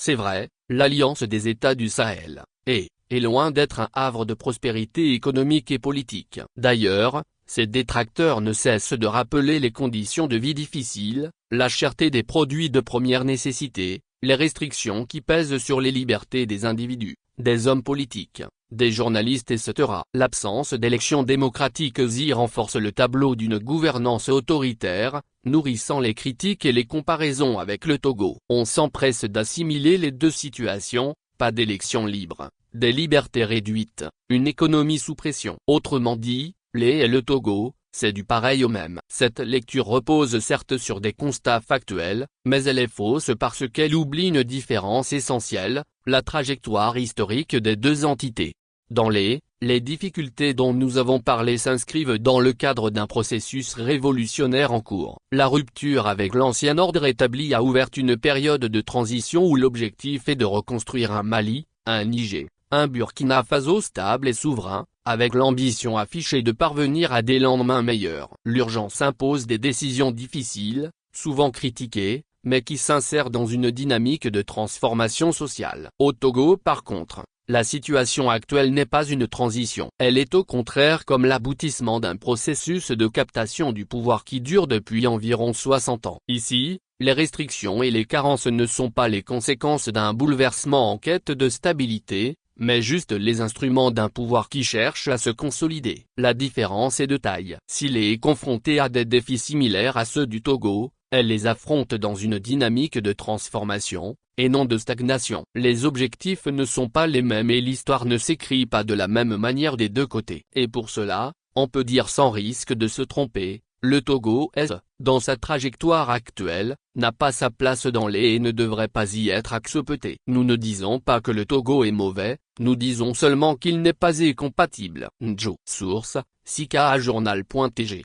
C'est vrai, l'Alliance des États du Sahel est loin d'être un havre de prospérité économique et politique. D'ailleurs, ses détracteurs ne cessent de rappeler les conditions de vie difficiles, la cherté des produits de première nécessité, les restrictions qui pèsent sur les libertés des individus, des hommes politiques, des journalistes etc. L'absence d'élections démocratiques y renforce le tableau d'une gouvernance autoritaire, nourrissant les critiques et les comparaisons avec le Togo. On s'empresse d'assimiler les deux situations, pas d'élections libres, des libertés réduites, une économie sous pression. Autrement dit, et le Togo, c'est du pareil au même. Cette lecture repose certes sur des constats factuels, mais elle est fausse parce qu'elle oublie une différence essentielle, la trajectoire historique des deux entités. Dans les difficultés dont nous avons parlé s'inscrivent dans le cadre d'un processus révolutionnaire en cours. La rupture avec l'ancien ordre établi a ouvert une période de transition où l'objectif est de reconstruire un Mali, un Niger, un Burkina Faso stable et souverain, avec l'ambition affichée de parvenir à des lendemains meilleurs. L'urgence impose des décisions difficiles, souvent critiquées, mais qui s'insèrent dans une dynamique de transformation sociale. Au Togo par contre, la situation actuelle n'est pas une transition. Elle est au contraire comme l'aboutissement d'un processus de captation du pouvoir qui dure depuis environ 60 ans. Ici, les restrictions et les carences ne sont pas les conséquences d'un bouleversement en quête de stabilité, mais juste les instruments d'un pouvoir qui cherche à se consolider. La différence est de taille. S'il est confronté à des défis similaires à ceux du Togo, elle les affronte dans une dynamique de transformation, et non de stagnation. Les objectifs ne sont pas les mêmes et l'histoire ne s'écrit pas de la même manière des deux côtés. Et pour cela, on peut dire sans risque de se tromper, le Togo dans sa trajectoire actuelle, n'a pas sa place dans les et ne devrait pas y être accepté. Nous ne disons pas que le Togo est mauvais, nous disons seulement qu'il n'est pas incompatible. Source, sikajournal.tg